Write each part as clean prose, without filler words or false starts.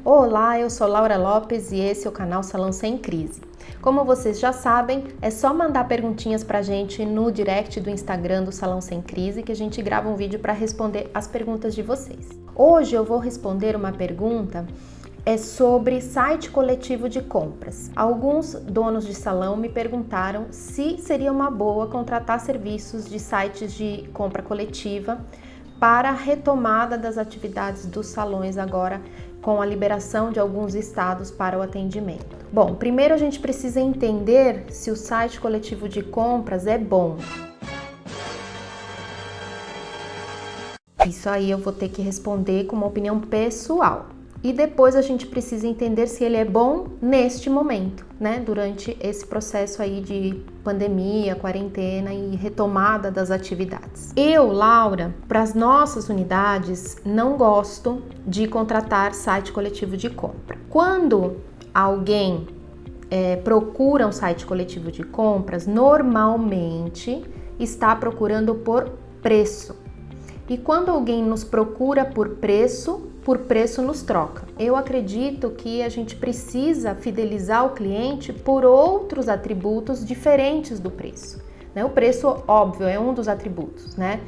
Olá, eu sou Laura Lopes e esse é o canal Salão Sem Crise. Como vocês já sabem, é só mandar perguntinhas pra gente no direct do Instagram do Salão Sem Crise que a gente grava um vídeo para responder as perguntas de vocês. Hoje eu vou responder uma pergunta sobre site coletivo de compras. Alguns donos de salão me perguntaram se seria uma boa contratar serviços de sites de compra coletiva para a retomada das atividades dos salões agora com a liberação de alguns estados para o atendimento. Bom, primeiro a gente precisa entender se o site coletivo de compras é bom. Isso aí eu vou ter que responder com uma opinião pessoal. E depois a gente precisa entender se ele é bom neste momento, né? Durante esse processo aí de pandemia, quarentena e retomada das atividades. Eu, Laura, para as nossas unidades, não gosto de contratar site coletivo de compra. Quando alguém procura um site coletivo de compras, normalmente está procurando por preço. E quando alguém nos procura por preço nos troca. Eu acredito que a gente precisa fidelizar o cliente por outros atributos diferentes do preço, né? O preço, óbvio, é um dos atributos, né?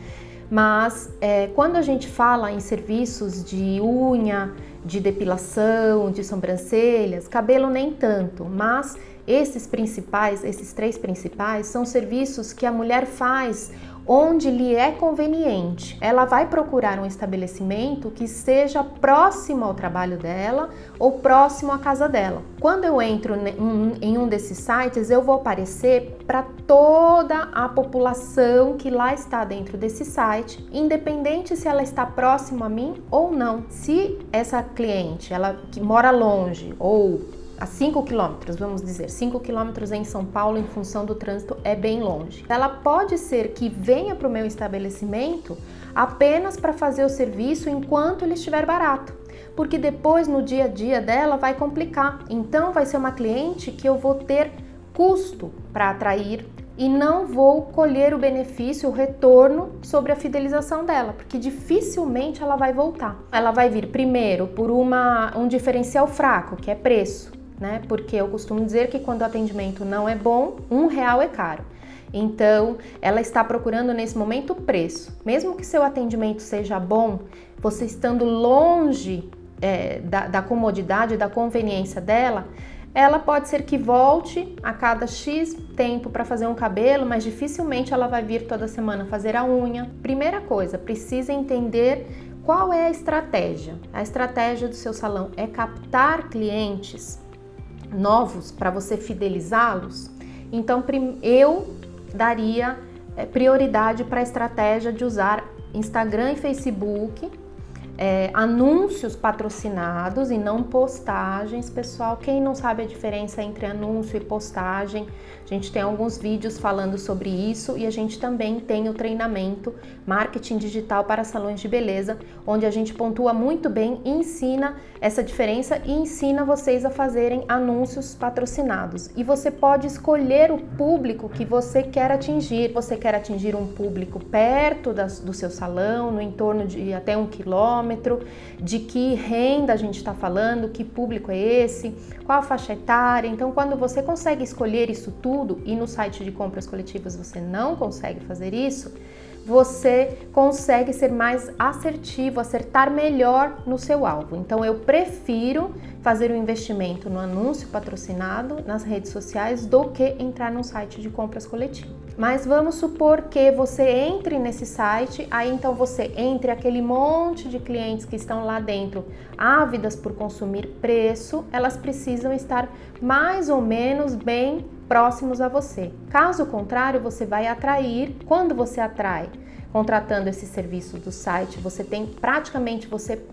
Mas quando a gente fala em serviços de unha, de depilação, de sobrancelhas, cabelo nem tanto, mas esses três principais, são serviços que a mulher faz onde lhe é conveniente. Ela vai procurar um estabelecimento que seja próximo ao trabalho dela ou próximo à casa dela. Quando eu entro em um desses sites, eu vou aparecer para toda a população que lá está dentro desse site, independente se ela está próxima a mim ou não. Se essa cliente, ela que mora longe ou a 5 quilômetros, vamos dizer, 5 quilômetros em São Paulo, em função do trânsito, é bem longe. Ela pode ser que venha para o meu estabelecimento apenas para fazer o serviço enquanto ele estiver barato, porque depois no dia a dia dela vai complicar. Então vai ser uma cliente que eu vou ter custo para atrair e não vou colher o benefício, o retorno sobre a fidelização dela, porque dificilmente ela vai voltar. Ela vai vir primeiro por um diferencial fraco, que é preço, né? Porque eu costumo dizer que quando o atendimento não é bom, R$1 é caro. Então, ela está procurando nesse momento o preço. Mesmo que seu atendimento seja bom, você estando longe da comodidade, da conveniência dela, ela pode ser que volte a cada X tempo para fazer um cabelo, mas dificilmente ela vai vir toda semana fazer a unha. Primeira coisa, precisa entender qual é a estratégia. A estratégia do seu salão é captar clientes novos para você fidelizá-los. Então eu daria prioridade para a estratégia de usar Instagram e Facebook, anúncios patrocinados e não postagens. Pessoal, quem não sabe a diferença entre anúncio e postagem, a gente tem alguns vídeos falando sobre isso e a gente também tem o treinamento Marketing Digital para Salões de Beleza, onde a gente pontua muito bem e ensina essa diferença e ensina vocês a fazerem anúncios patrocinados. E você pode escolher o público que você quer atingir. Você quer atingir um público perto do seu salão, no entorno de até 1 quilômetro, de que renda a gente está falando, que público é esse, qual a faixa etária. Então, quando você consegue escolher isso tudo e no site de compras coletivas você não consegue fazer isso, você consegue ser mais assertivo, acertar melhor no seu alvo. Então, eu prefiro fazer um investimento no anúncio patrocinado nas redes sociais do que entrar num site de compras coletivas. Mas vamos supor que você entre nesse site, aí então você entre aquele monte de clientes que estão lá dentro, ávidas por consumir preço, elas precisam estar mais ou menos bem próximos a você. Caso contrário, você vai atrair. Quando você atrai contratando esse serviço do site, você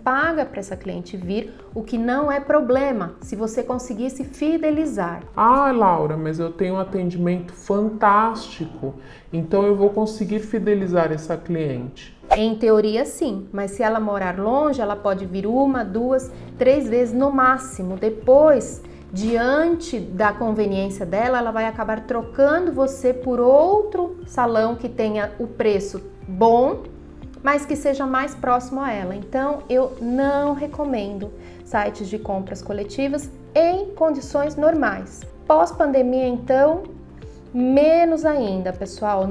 paga para essa cliente vir, o que não é problema, se você conseguir se fidelizar. Ah, Laura, mas eu tenho um atendimento fantástico, então eu vou conseguir fidelizar essa cliente. Em teoria, sim, mas se ela morar longe, ela pode vir 1, 2, 3 vezes no máximo. Depois, diante da conveniência dela, ela vai acabar trocando você por outro salão que tenha o preço bom, mas que seja mais próximo a ela. Então, eu não recomendo sites de compras coletivas em condições normais. Pós-pandemia, então, menos ainda, pessoal.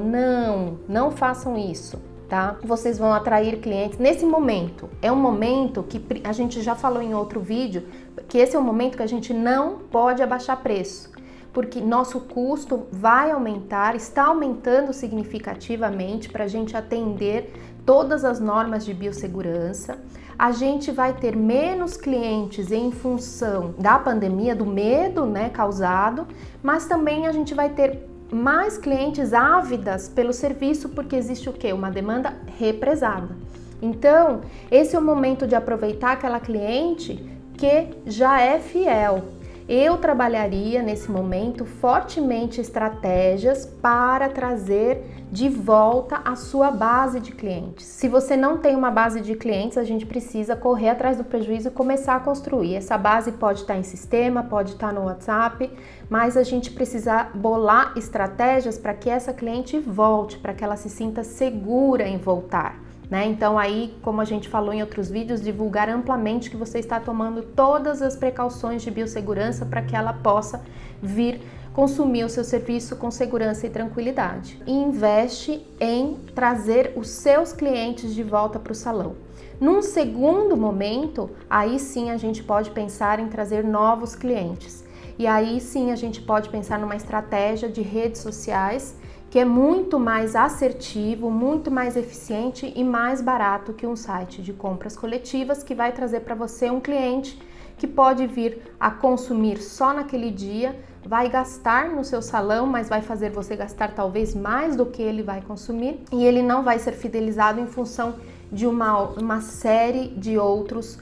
Não façam isso, tá? Vocês vão atrair clientes nesse momento. É um momento que a gente já falou em outro vídeo, que esse é um momento que a gente não pode abaixar preço, porque nosso custo vai aumentar, está aumentando significativamente para a gente atender todas as normas de biossegurança. A gente vai ter menos clientes em função da pandemia, do medo, né, causado, mas também a gente vai ter mais clientes ávidas pelo serviço, porque existe o quê? Uma demanda represada. Então, esse é o momento de aproveitar aquela cliente que já é fiel. Eu trabalharia nesse momento fortemente estratégias para trazer de volta a sua base de clientes. Se você não tem uma base de clientes, a gente precisa correr atrás do prejuízo e começar a construir. Essa base pode estar em sistema, pode estar no WhatsApp, mas a gente precisa bolar estratégias para que essa cliente volte, para que ela se sinta segura em voltar. Então aí, como a gente falou em outros vídeos, divulgar amplamente que você está tomando todas as precauções de biossegurança para que ela possa vir consumir o seu serviço com segurança e tranquilidade. E investe em trazer os seus clientes de volta para o salão. Num segundo momento, aí sim a gente pode pensar em trazer novos clientes. E aí sim a gente pode pensar numa estratégia de redes sociais que é muito mais assertivo, muito mais eficiente e mais barato que um site de compras coletivas, que vai trazer para você um cliente que pode vir a consumir só naquele dia, vai gastar no seu salão, mas vai fazer você gastar talvez mais do que ele vai consumir, e ele não vai ser fidelizado em função de uma série de outros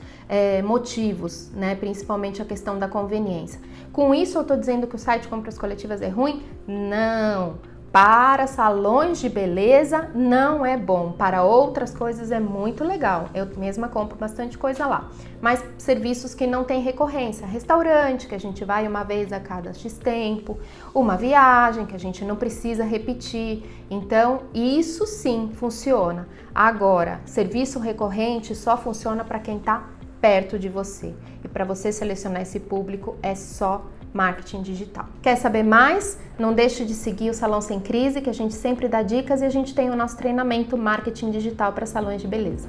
motivos, né? Principalmente a questão da conveniência. Com isso eu estou dizendo que o site de compras coletivas é ruim? Não! Para salões de beleza não é bom, para outras coisas é muito legal, eu mesma compro bastante coisa lá, mas serviços que não têm recorrência, restaurante que a gente vai uma vez a cada X tempo, uma viagem que a gente não precisa repetir, então isso sim funciona. Agora, serviço recorrente só funciona para quem está perto de você, e para você selecionar esse público é só marketing digital. Quer saber mais? Não deixe de seguir o Salão Sem Crise, que a gente sempre dá dicas, e a gente tem o nosso treinamento Marketing Digital para salões de beleza.